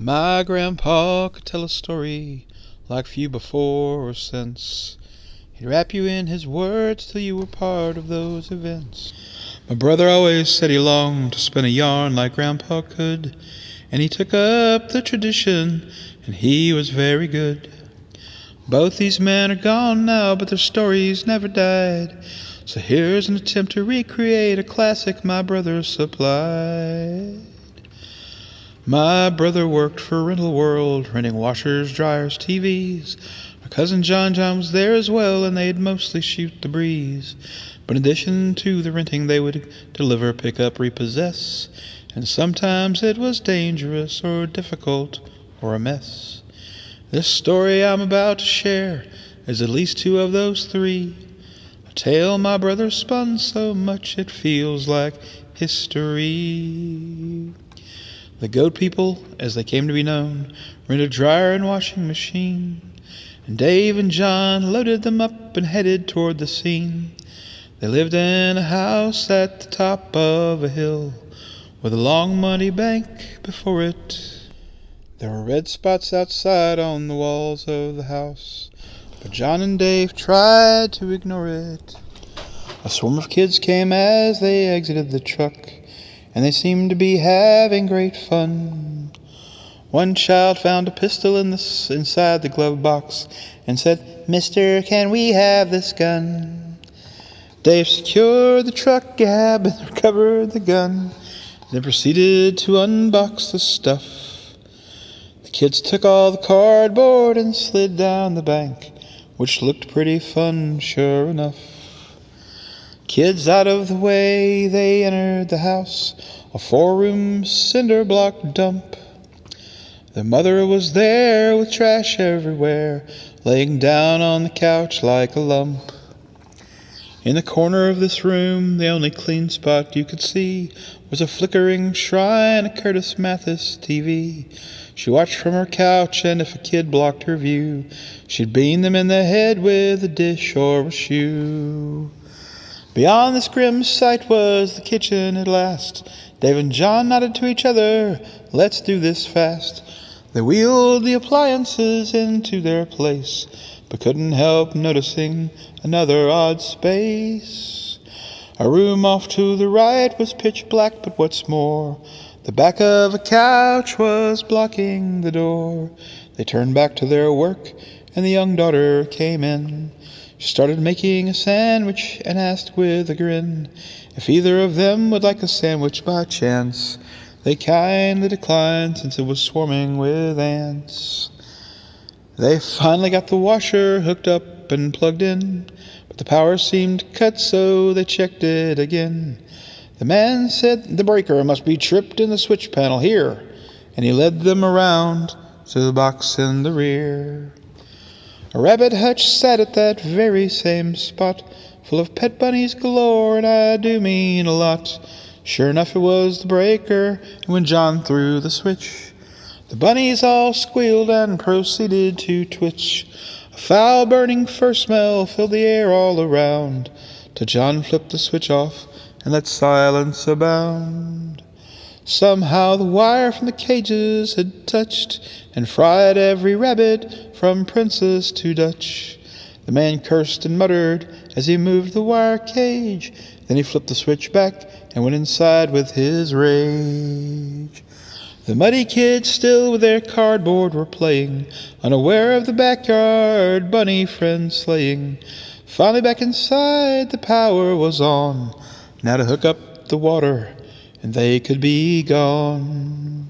My grandpa could tell a story like few before or since. He'd wrap you in his words till you were part of those events. My brother always said he longed to spin a yarn like grandpa could, and he took up the tradition, and he was very good. Both these men are gone now, but their stories never died. So here's an attempt to recreate a classic my brother supplied. My brother worked for Rental World, renting washers, dryers, TVs. My cousin John was there as well, and they'd mostly shoot the breeze. But in addition to the renting, they would deliver, pick up, repossess. And sometimes it was dangerous or difficult or a mess. This story I'm about to share is at least two of those three. A tale my brother spun so much it feels like history. The goat people, as they came to be known, rented a dryer and washing machine, and Dave and John loaded them up and headed toward the scene. They lived in a house at the top of a hill, with a long muddy bank before it. There were red spots outside on the walls of the house, but John and Dave tried to ignore it. A swarm of kids came as they exited the truck, and they seemed to be having great fun. One child found a pistol inside the glove box and said, "Mister, can we have this gun?" Dave secured the truck gab and recovered the gun, then proceeded to unbox the stuff. The kids took all the cardboard and slid down the bank, which looked pretty fun, sure enough. Kids out of the way, they entered the house, a 4-room cinder block dump. Their mother was there with trash everywhere, laying down on the couch like a lump. In the corner of this room, the only clean spot you could see was a flickering shrine of Curtis Mathis TV. She watched from her couch, and if a kid blocked her view, she'd bean them in the head with a dish or a shoe. Beyond this grim sight was the kitchen at last. Dave and John nodded to each other, "Let's do this fast." They wheeled the appliances into their place, but couldn't help noticing another odd space. A room off to the right was pitch black, but what's more, the back of a couch was blocking the door. They turned back to their work, and the young daughter came in. She started making a sandwich and asked with a grin if either of them would like a sandwich by chance. They kindly declined since it was swarming with ants. They finally got the washer hooked up and plugged in, but the power seemed cut, so they checked it again. The man said the breaker must be tripped in the switch panel here, and he led them around to the box in the rear. A rabbit hutch sat at that very same spot, full of pet bunnies galore, and I do mean a lot. Sure enough, it was the breaker, and when John threw the switch, the bunnies all squealed and proceeded to twitch. A foul burning fur smell filled the air all around, till John flipped the switch off and let silence abound. Somehow the wire from the cages had touched and fried every rabbit from princess to Dutch. The man cursed and muttered as he moved the wire cage. Then he flipped the switch back and went inside with his rage. The muddy kids still with their cardboard were playing, unaware of the backyard bunny friend slaying. Finally back inside the power was on, now to hook up the water and they could be gone.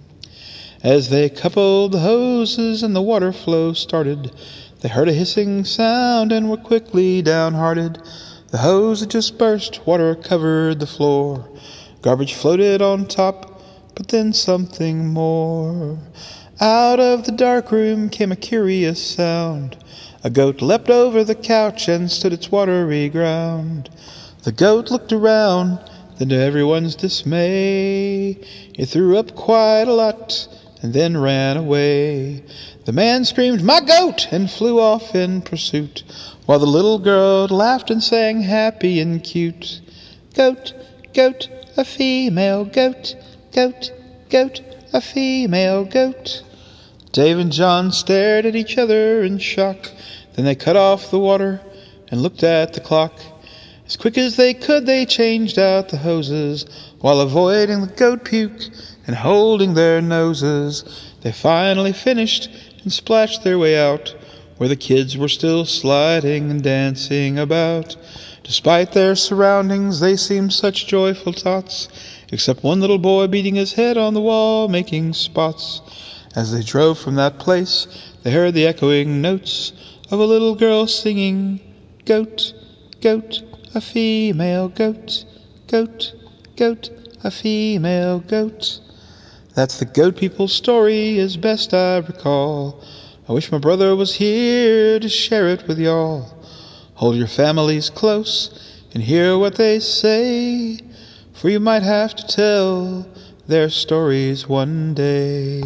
As they coupled the hoses and the water flow started, they heard a hissing sound and were quickly downhearted. The hose had just burst, water covered the floor. Garbage floated on top, but then something more. Out of the dark room came a curious sound. A goat leapt over the couch and stood its watery ground. The goat looked around, then to everyone's dismay, it threw up quite a lot and then ran away. The man screamed, "My goat!" and flew off in pursuit, while the little girl laughed and sang happy and cute. Goat, goat, a female goat, goat, goat, a female goat. Dave and John stared at each other in shock. Then they cut off the water and looked at the clock. As quick as they could, they changed out the hoses, while avoiding the goat puke and holding their noses. They finally finished and splashed their way out, where the kids were still sliding and dancing about. Despite their surroundings, they seemed such joyful tots, except one little boy beating his head on the wall, making spots. As they drove from that place, they heard the echoing notes of a little girl singing, "Goat, goat, a female goat, goat, goat, a female goat." That's the goat people's story as best I recall. I wish my brother was here to share it with y'all. Hold your families close and hear what they say, for you might have to tell their stories one day.